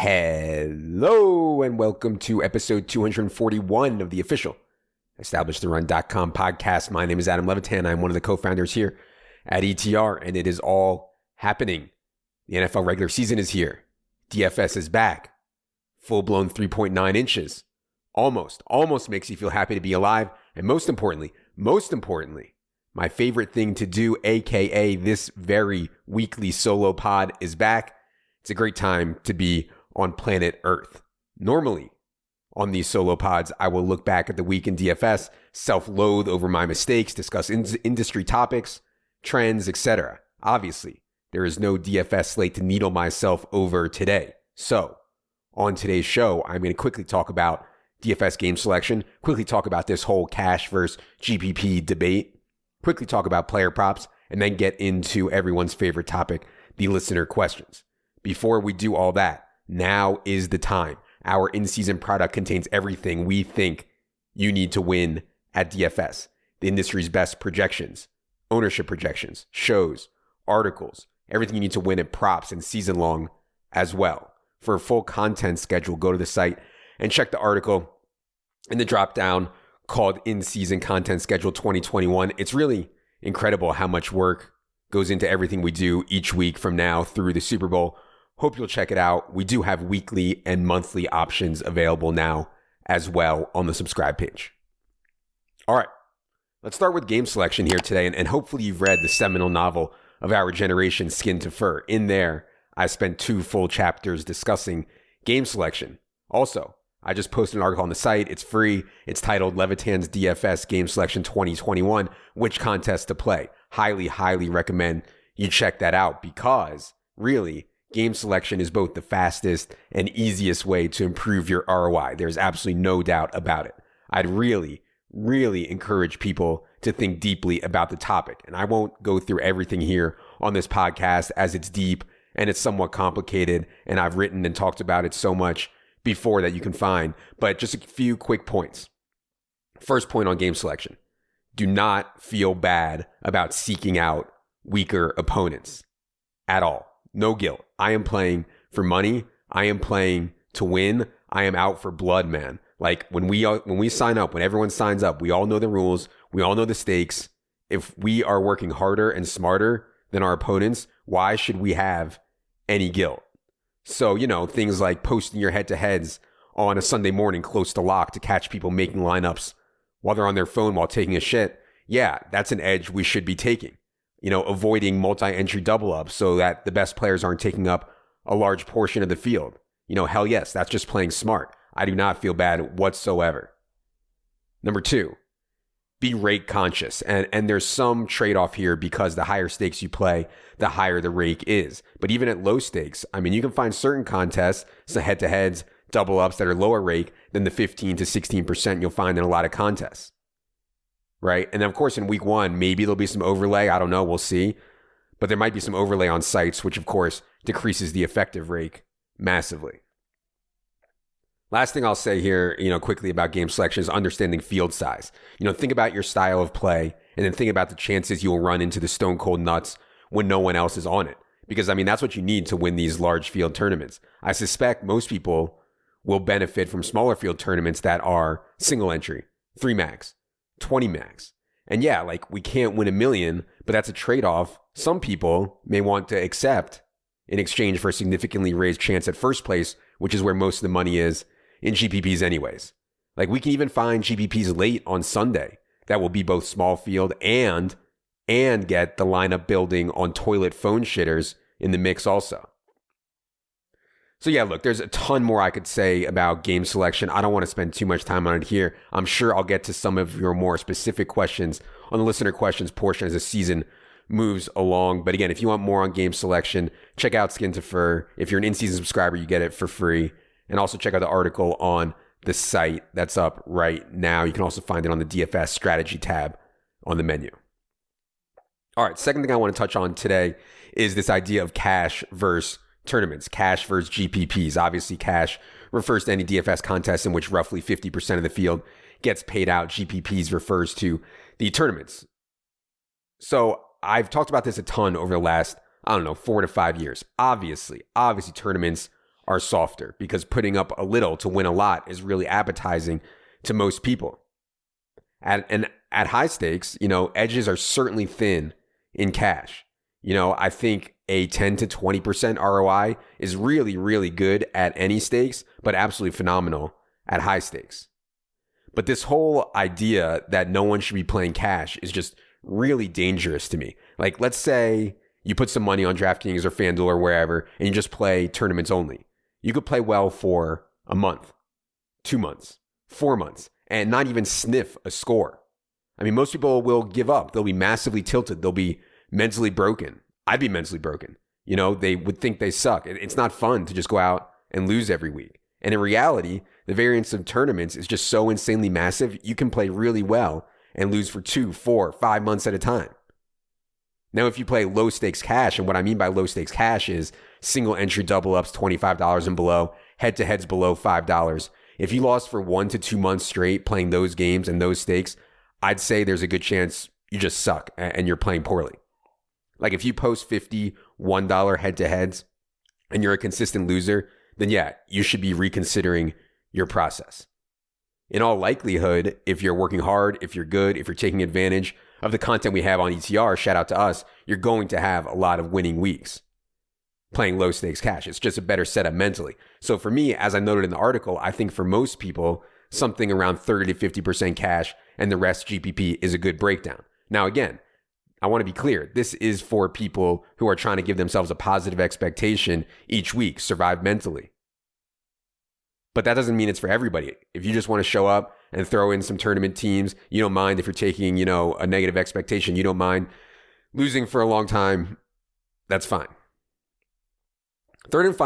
Hello and welcome to episode 241 of the official EstablishTheRun.com podcast. My name is Adam Levitan. I'm one of the co-founders here at ETR, and it is all happening. The NFL regular season is here. DFS is back. Full-blown 3.9 inches. Almost makes you feel happy to be alive. And most importantly, my favorite thing to do, aka this very weekly solo pod, is back. It's a great time to be on planet Earth. Normally, on these solo pods, I will look back at the week in DFS, self-loathe over my mistakes, discuss industry topics, trends, etc. Obviously, there is no DFS slate to needle myself over today. So, on today's show, I'm going to quickly talk about DFS game selection, quickly talk about this whole cash versus GPP debate, quickly talk about player props, and then get into everyone's favorite topic, the listener questions. Before we do all that, now is the time. Our in-season product contains everything we think you need to win at DFS. The industry's best projections, ownership projections, shows, articles, everything you need to win at props and season long as well. For a full content schedule, go to the site and check the article in the drop down called In-Season Content Schedule 2021. It's really incredible how much work goes into everything we do each week from now through the Super Bowl. Hope you'll check it out. We do have weekly and monthly options available now as well on the subscribe page. All right, let's start with game selection here today. And hopefully you've read the seminal novel of our generation, Skin to Fur. In there, I spent 2 full chapters discussing game selection. Also, I just posted an article on the site. It's free. It's titled Levitan's DFS Game Selection 2021, Which Contest to Play. Highly recommend you check that out because really, game selection is both the fastest and easiest way to improve your ROI. There's absolutely no doubt about it. I'd really encourage people to think deeply about the topic. And I won't go through everything here on this podcast as it's deep and it's somewhat complicated. And I've written and talked about it so much before that you can find. But just a few quick points. First point on game selection. Do not feel bad about seeking out weaker opponents at all. No guilt. I am playing for money. I am playing to win. I am out for blood, man. Like when we sign up, when everyone signs up, we all know the rules. We all know the stakes. If we are working harder and smarter than our opponents, why should we have any guilt? So, things like posting your head-to-heads on a Sunday morning close to lock to catch people making lineups while they're on their phone while taking a shit. Yeah, that's an edge we should be taking. Avoiding multi-entry double-ups so that the best players aren't taking up a large portion of the field. Hell yes, that's just playing smart. I do not feel bad whatsoever. Number 2, be rake conscious. And there's some trade-off here because the higher stakes you play, the higher the rake is. But even at low stakes, you can find certain contests, so head-to-heads, double-ups that are lower rake than the 15 to 16% you'll find in a lot of contests. Right? And then, of course, in week 1, maybe there'll be some overlay. I don't know. We'll see. But there might be some overlay on sites, which, of course, decreases the effective rake massively. Last thing I'll say here, quickly about game selection is understanding field size. Think about your style of play and then think about the chances you'll run into the stone cold nuts when no one else is on it. Because, that's what you need to win these large field tournaments. I suspect most people will benefit from smaller field tournaments that are single entry, 3 max. 20 max. And yeah, we can't win $1 million, but that's a trade-off some people may want to accept in exchange for a significantly raised chance at first place, which is where most of the money is in GPPs anyways. We can even find GPPs late on Sunday that will be both small field and get the lineup building on toilet phone shitters in the mix also. So yeah, look, there's a ton more I could say about game selection. I don't want to spend too much time on it here. I'm sure I'll get to some of your more specific questions on the listener questions portion as the season moves along. But again, if you want more on game selection, check out Skin to Fur. If you're an in-season subscriber, you get it for free. And also check out the article on the site that's up right now. You can also find it on the DFS strategy tab on the menu. All right, second thing I want to touch on today is this idea of cash versus tournaments, cash versus GPPs. Obviously, cash refers to any DFS contest in which roughly 50% of the field gets paid out. GPPs refers to the tournaments. So I've talked about this a ton over the last, 4 to 5 years. Obviously, tournaments are softer because putting up a little to win a lot is really appetizing to most people. At high stakes, edges are certainly thin in cash. I think a 10 to 20% ROI is really, really good at any stakes, but absolutely phenomenal at high stakes. But this whole idea that no one should be playing cash is just really dangerous to me. Like, let's say you put some money on DraftKings or FanDuel or wherever, and you just play tournaments only. You could play well for a month, 2 months, 4 months, and not even sniff a score. I mean, most people will give up. They'll be massively tilted. They'll be mentally broken. I'd be mentally broken. They would think they suck. It's not fun to just go out and lose every week. And in reality, the variance of tournaments is just so insanely massive, you can play really well and lose for 2, 4, 5 months at a time. Now, if you play low stakes cash, and what I mean by low stakes cash is single entry double ups, $25 and below, head to heads below $5. If you lost for 1 to 2 months straight playing those games and those stakes, I'd say there's a good chance you just suck and you're playing poorly. Like if you post $51 head to heads and you're a consistent loser, then yeah, you should be reconsidering your process. In all likelihood, if you're working hard, if you're good, if you're taking advantage of the content we have on ETR, shout out to us, you're going to have a lot of winning weeks playing low stakes cash. It's just a better setup mentally. So for me, as I noted in the article, I think for most people, something around 30 to 50% cash and the rest GPP is a good breakdown. Now, again, I want to be clear. This is for people who are trying to give themselves a positive expectation each week, survive mentally. But that doesn't mean it's for everybody. If you just want to show up and throw in some tournament teams, you don't mind if you're taking, a negative expectation, you don't mind losing for a long time, that's fine. Third and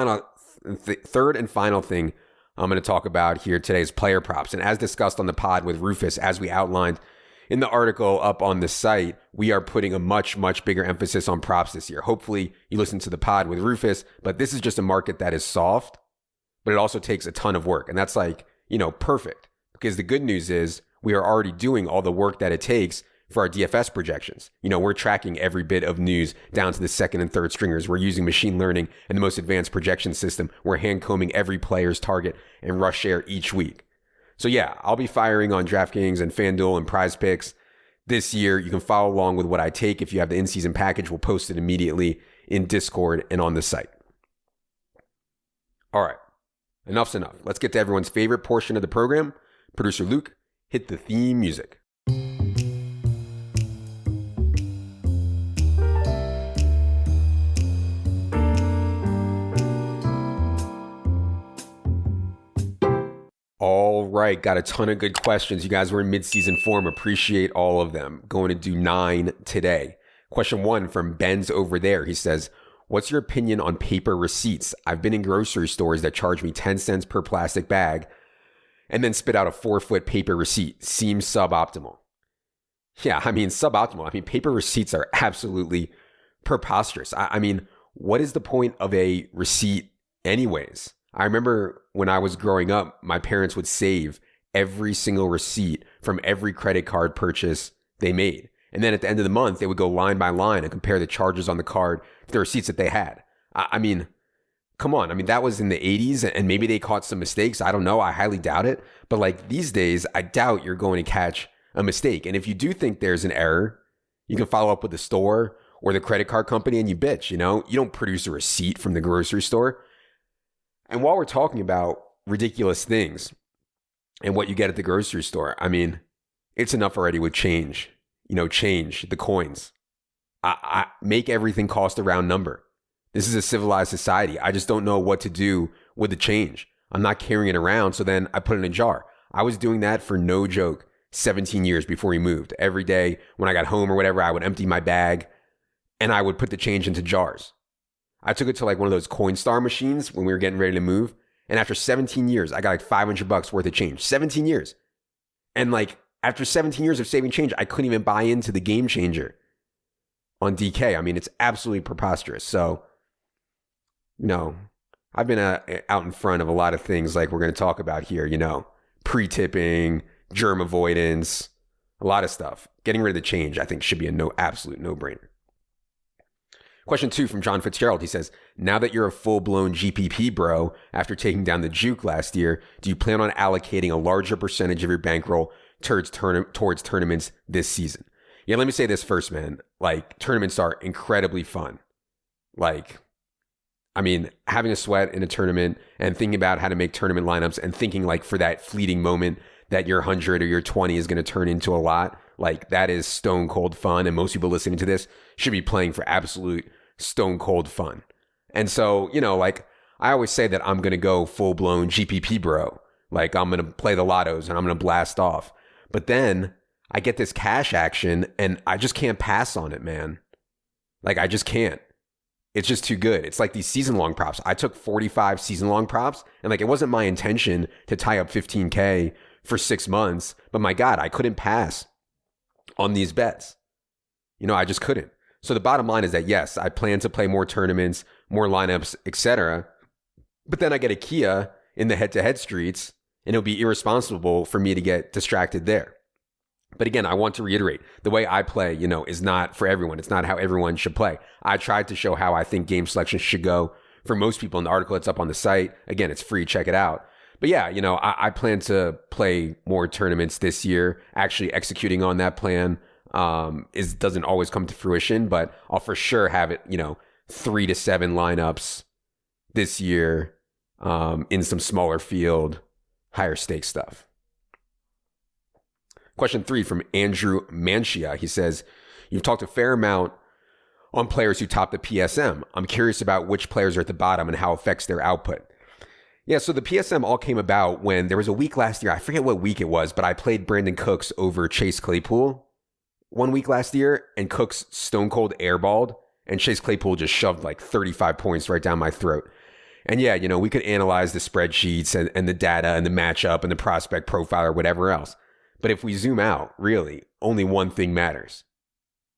final thing I'm going to talk about here today is player props. And as discussed on the pod with Rufus, as we outlined in the article up on the site, we are putting a much, much bigger emphasis on props this year. Hopefully you listen to the pod with Rufus, but this is just a market that is soft, but it also takes a ton of work. And that's perfect, because the good news is we are already doing all the work that it takes for our DFS projections. We're tracking every bit of news down to the second and third stringers. We're using machine learning and the most advanced projection system. We're hand combing every player's target and rush share each week. So yeah, I'll be firing on DraftKings and FanDuel and Prize Picks this year. You can follow along with what I take. If you have the in-season package, we'll post it immediately in Discord and on the site. All right, enough's enough. Let's get to everyone's favorite portion of the program. Producer Luke, hit the theme music. All right, got a ton of good questions. You guys were in mid-season form. Appreciate all of them. Going to do 9 today. Question 1 from Ben's over there. He says, what's your opinion on paper receipts? I've been in grocery stores that charge me 10 cents per plastic bag and then spit out a 4-foot paper receipt. Seems suboptimal. Yeah, suboptimal. Paper receipts are absolutely preposterous. What is the point of a receipt anyways? I remember when I was growing up, my parents would save every single receipt from every credit card purchase they made. And then at the end of the month, they would go line by line and compare the charges on the card to the receipts that they had. Come on. That was in the 80s and maybe they caught some mistakes. I don't know. I highly doubt it. But these days, I doubt you're going to catch a mistake. And if you do think there's an error, you can follow up with the store or the credit card company and you bitch, you don't produce a receipt from the grocery store. And while we're talking about ridiculous things and what you get at the grocery store, it's enough already with change. Change the coins. I make everything cost a round number. This is a civilized society. I just don't know what to do with the change. I'm not carrying it around, so then I put it in a jar. I was doing that for no joke 17 years before we moved. Every day when I got home or whatever, I would empty my bag and I would put the change into jars. I took it to one of those Coinstar machines when we were getting ready to move. And after 17 years, I got $500 worth of change. 17 years. And after 17 years of saving change, I couldn't even buy into the game changer on DK. It's absolutely preposterous. So, I've been out in front of a lot of things like we're going to talk about here, pre-tipping, germ avoidance, a lot of stuff. Getting rid of the change, I think, should be a absolute no-brainer. Question 2 from John Fitzgerald. He says, now that you're a full-blown GPP bro after taking down the juke last year, do you plan on allocating a larger percentage of your bankroll towards tournaments this season? Yeah, let me say this first, man. Like, tournaments are incredibly fun. Like, I mean, having a sweat in a tournament and thinking about how to make tournament lineups and thinking like for that fleeting moment that your 100 or your 20 is going to turn into a lot, like that is stone cold fun. And most people listening to this should be playing for absolute stone cold fun. And so, you know, like I always say that I'm going to go full blown GPP bro. Like I'm going to play the lottos and I'm going to blast off. But then I get this cash action and I just can't pass on it, man. Like I just can't. It's just too good. It's like these season-long props. I took 45 season-long props, and like it wasn't my intention to tie up 15K for 6 months, but my God, I couldn't pass on these bets. You know, I just couldn't. So the bottom line is that yes, I plan to play more tournaments, more lineups, etc. But then I get a Kia in the head-to-head streets, and it'll be irresponsible for me to get distracted there. But again, I want to reiterate, the way I play, you know, is not for everyone. It's not how everyone should play. I tried to show how I think game selection should go for most people in the article. It's up on the site. Again, it's free. Check it out. But yeah, you know, I plan to play more tournaments this year. Actually executing on that plan doesn't always come to fruition, but I'll for sure have it, you know, 3 to 7 lineups this year in some smaller field, higher stakes stuff. Question 3 from Andrew Manchia. He says, you've talked a fair amount on players who top the PSM. I'm curious about which players are at the bottom and how it affects their output. Yeah, so the PSM all came about when there was a week last year. I forget what week it was, but I played Brandon Cooks over Chase Claypool 1 week last year, and Cooks stone cold airballed, and Chase Claypool just shoved like 35 points right down my throat. And yeah, you know, we could analyze the spreadsheets and the data and the matchup and the prospect profile or whatever else. But if we zoom out, really, only one thing matters.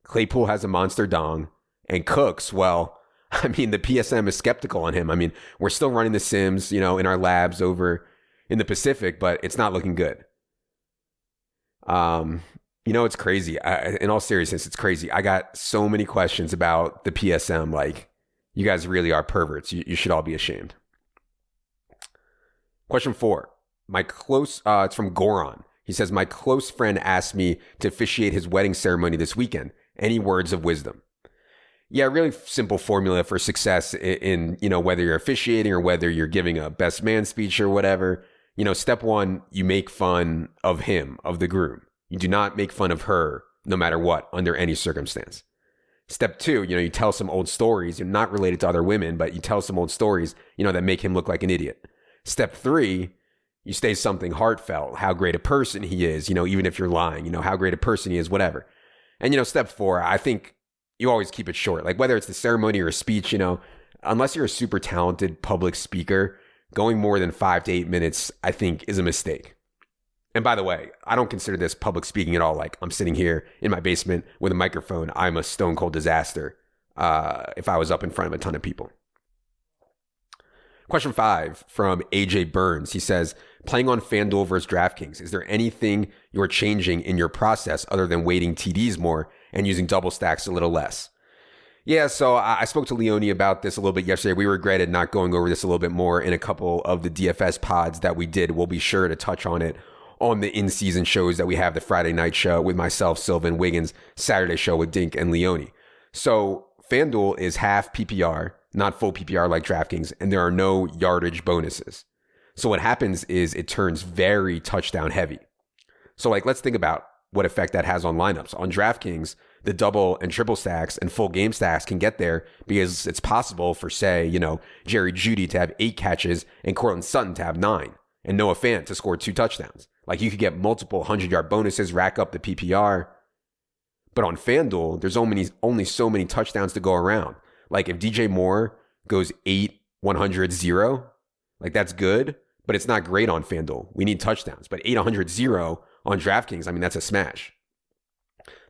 Claypool has a monster dong, and Cooks, well, I mean, the PSM is skeptical on him. I mean, we're still running the sims, you know, in our labs over in the Pacific, but it's not looking good. You know, it's crazy. In all seriousness, it's crazy. I got so many questions about the PSM. Like, you guys really are perverts. You should all be ashamed. Question 4. It's from Goron. He says, my close friend asked me to officiate his wedding ceremony this weekend. Any words of wisdom? Yeah, really simple formula for success in, you know, whether you're officiating or whether you're giving a best man speech or whatever. You know, step 1, you make fun of him, of the groom. You do not make fun of her, no matter what, under any circumstance. Step 2, you know, you tell some old stories. You're not related to other women, but you tell some old stories, you know, that make him look like an idiot. Step 3, you say something heartfelt, how great a person he is, you know, even if you're lying, you know, how great a person he is, whatever. And, you know, step 4, I think you always keep it short. Like whether it's the ceremony or a speech, you know, unless you're a super talented public speaker, going more than 5 to 8 minutes, I think is a mistake. And by the way, I don't consider this public speaking at all. Like I'm sitting here in my basement with a microphone. I'm a stone cold disaster if I was up in front of a ton of people. Question 5 from AJ Burns. He says, playing on FanDuel versus DraftKings, is there anything you're changing in your process other than weighting TDs more and using double stacks a little less? Yeah, so I spoke to Leone about this a little bit yesterday. We regretted not going over this a little bit more in a couple of the DFS pods that we did. We'll be sure to touch on it on the in-season shows that we have, the Friday night show with myself, Sylvan Wiggins, Saturday show with Dink and Leone. So FanDuel is half PPR, not full PPR like DraftKings, and there are no yardage bonuses. So what happens is it turns very touchdown heavy. So like, let's think about what effect that has on lineups. On DraftKings, the double and triple stacks and full game stacks can get there because it's possible for, say, you know, Jerry Jeudy to have 8 catches and Cortland Sutton to have 9 and Noah Fant to score 2 touchdowns. Like you could get multiple 100-yard bonuses, rack up the PPR. But on FanDuel, there's only so many touchdowns to go around. Like if DJ Moore goes 8, 100, 0, like that's good, but it's not great on FanDuel. We need touchdowns. But 8, 100, 0 on DraftKings, I mean, that's a smash.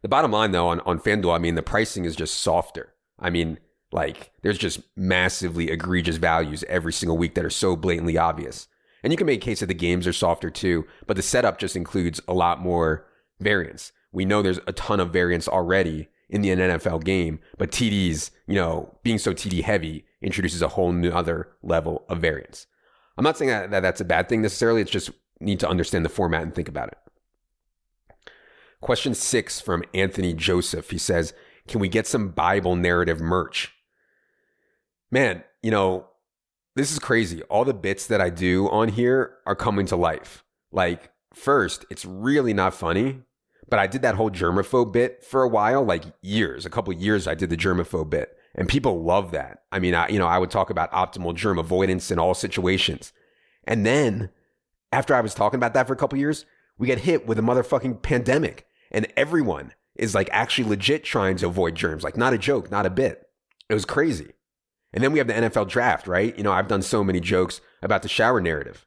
The bottom line, though, on FanDuel, I mean, the pricing is just softer. I mean, like, there's just massively egregious values every single week that are so blatantly obvious. And you can make a case that the games are softer too, but the setup just includes a lot more variance. We know there's a ton of variance already in the NFL game. But TDs, being so TD heavy introduces a whole new other level of variance. I'm not saying that that's a bad thing necessarily. It's just need to understand the format and think about it. Question 6 from Anthony Joseph. He says, can we get some Bible narrative merch? Man, this is crazy. All the bits that I do on here are coming to life. Like, first, it's really not funny, but I did that whole germaphobe bit for a while, like a couple years I did the germaphobe bit. And people love that. I mean, I would talk about optimal germ avoidance in all situations. And then after I was talking about that for a couple years, we get hit with a motherfucking pandemic. And everyone is like actually legit trying to avoid germs. Like, not a joke, not a bit. It was crazy. And then we have the NFL draft, right? I've done so many jokes about the shower narrative.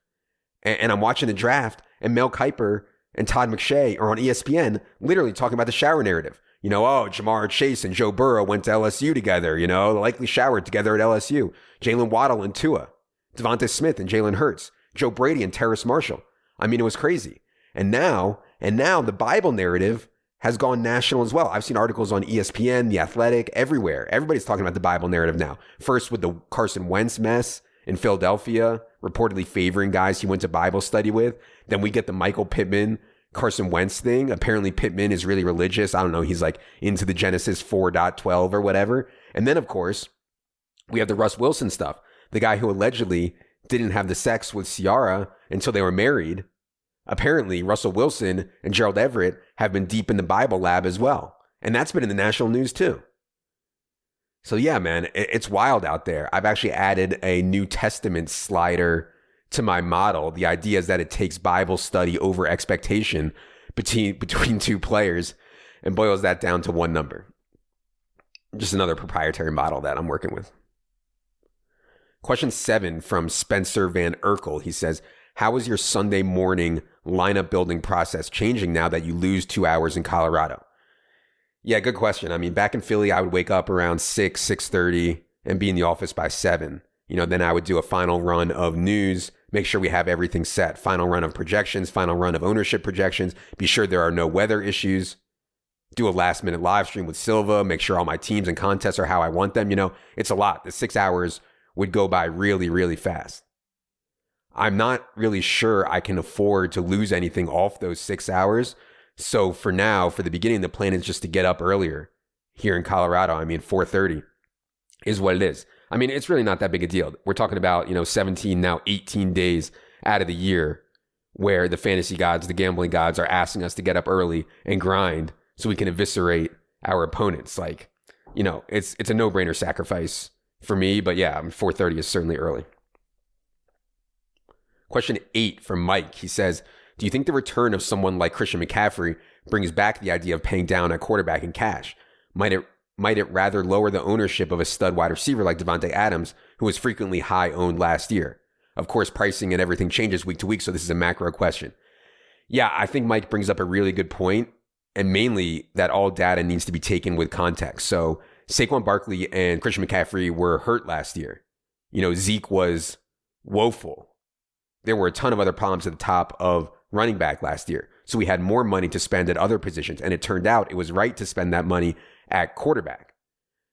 And I'm watching the draft, and Mel Kiper and Todd McShay are on ESPN literally talking about the shower narrative. Jamar Chase and Joe Burrow went to LSU together, likely showered together at LSU. Jalen Waddle and Tua. Devonta Smith and Jalen Hurts. Joe Brady and Terrace Marshall. I mean, it was crazy. And now the Bible narrative has gone national as well. I've seen articles on ESPN, The Athletic, everywhere. Everybody's talking about the Bible narrative now. First with the Carson Wentz mess in Philadelphia, reportedly favoring guys he went to Bible study with. Then we get the Michael Pittman, Carson Wentz thing. Apparently Pittman is really religious. I don't know. He's like into the Genesis 4.12 or whatever. And then, of course, we have the Russ Wilson stuff. The guy who allegedly didn't have the sex with Ciara until they were married. Apparently, Russell Wilson and Gerald Everett have been deep in the Bible lab as well. And that's been in the national news too. So yeah, man, it's wild out there. I've actually added a New Testament slider to my model. The idea is that it takes Bible study over expectation between two players and boils that down to one number. Just another proprietary model that I'm working with. Question 7 from Spencer Van Urkel. He says, how is your Sunday morning lineup building process changing now that you lose 2 hours in Colorado? Yeah, good question. I mean, back in Philly, I would wake up around 6:30 and be in the office by 7. Then I would do a final run of news, make sure we have everything set. Final run of projections, final run of ownership projections, be sure there are no weather issues, do a last minute live stream with Silva, make sure all my teams and contests are how I want them. It's a lot. The 6 hours would go by really, really fast. I'm not really sure I can afford to lose anything off those 6 hours. So for now, for the beginning, the plan is just to get up earlier here in Colorado. I mean, 4:30 is what it is. I mean, it's really not that big a deal. We're talking about, 17, now 18 days out of the year where the fantasy gods, the gambling gods are asking us to get up early and grind so we can eviscerate our opponents. Like, it's a no-brainer sacrifice for me. But yeah, 4:30 is certainly early. Question 8 from Mike. He says, do you think the return of someone like Christian McCaffrey brings back the idea of paying down at quarterback in cash? Might it rather lower the ownership of a stud wide receiver like Devontae Adams, who was frequently high owned last year? Of course, pricing and everything changes week to week, so this is a macro question. Yeah, I think Mike brings up a really good point, and mainly that all data needs to be taken with context. So Saquon Barkley and Christian McCaffrey were hurt last year. Zeke was woeful. There were a ton of other problems at the top of running back last year. So we had more money to spend at other positions. And it turned out it was right to spend that money at quarterback.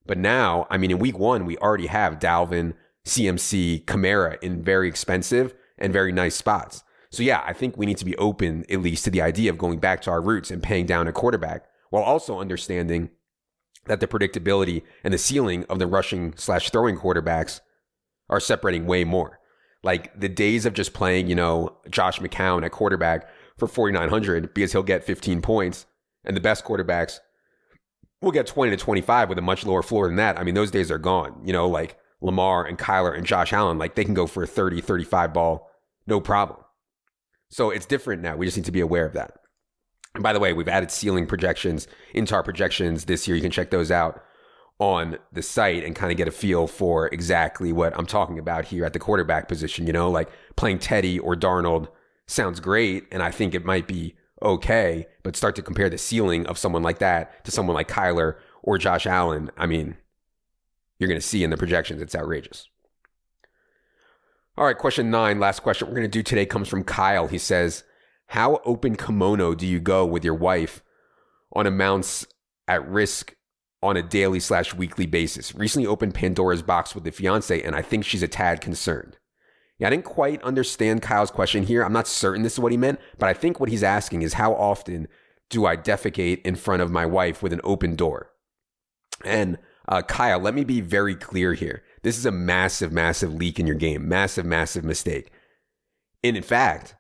But now, in week 1, we already have Dalvin, CMC, Kamara in very expensive and very nice spots. So yeah, I think we need to be open at least to the idea of going back to our roots and paying down a quarterback while also understanding that the predictability and the ceiling of the rushing/throwing quarterbacks are separating way more. Like the days of just playing, Josh McCown at quarterback for 4,900 because he'll get 15 points and the best quarterbacks will get 20 to 25 with a much lower floor than that. Those days are gone, like Lamar and Kyler and Josh Allen, like they can go for a 30, 35 ball, no problem. So it's different now. We just need to be aware of that. And by the way, we've added ceiling projections into our projections this year. You can check those out on the site and kind of get a feel for exactly what I'm talking about here at the quarterback position. Like playing Teddy or Darnold sounds great, and I think it might be okay, but start to compare the ceiling of someone like that to someone like Kyler or Josh Allen. You're going to see in the projections, it's outrageous. All right, question 9, last question we're going to do today comes from Kyle. He says, how open kimono do you go with your wife on amounts at risk on a daily/weekly basis. Recently opened Pandora's box with the fiance, and I think she's a tad concerned. Yeah, I didn't quite understand Kyle's question here. I'm not certain this is what he meant, but I think what he's asking is how often do I defecate in front of my wife with an open door? And Kyle, let me be very clear here. This is a massive, massive leak in your game. Massive, massive mistake. And in fact,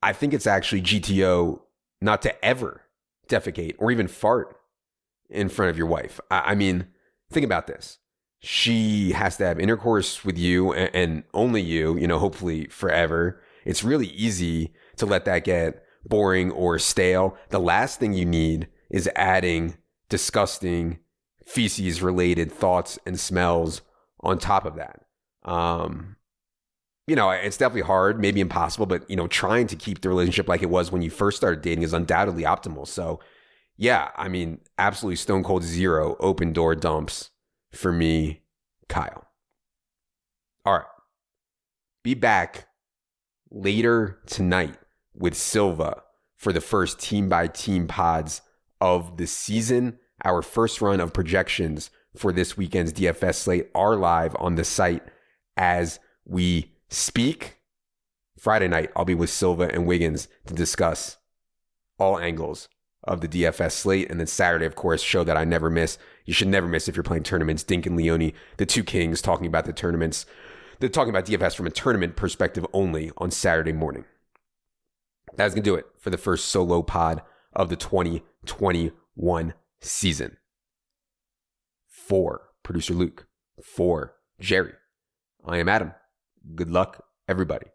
I think it's actually GTO not to ever defecate or even fart in front of your wife. I mean, think about this. She has to have intercourse with you and only you, hopefully forever. It's really easy to let that get boring or stale. The last thing you need is adding disgusting feces related thoughts and smells on top of that. It's definitely hard, maybe impossible, but trying to keep the relationship like it was when you first started dating is undoubtedly optimal. So yeah, I mean, absolutely stone cold 0 open door dumps for me, Kyle. All right. Be back later tonight with Silva for the first team by team pods of the season. Our first run of projections for this weekend's DFS slate are live on the site as we speak. Friday night, I'll be with Silva and Wiggins to discuss all angles of the DFS slate. And then Saturday, of course, show that I never miss. You should never miss if you're playing tournaments. Dink and Leone, the two kings, talking about the tournaments. They're talking about DFS from a tournament perspective only on Saturday morning. That's going to do it for the first solo pod of the 2021 season. For producer Luke, for Jerry, I am Adam. Good luck, everybody.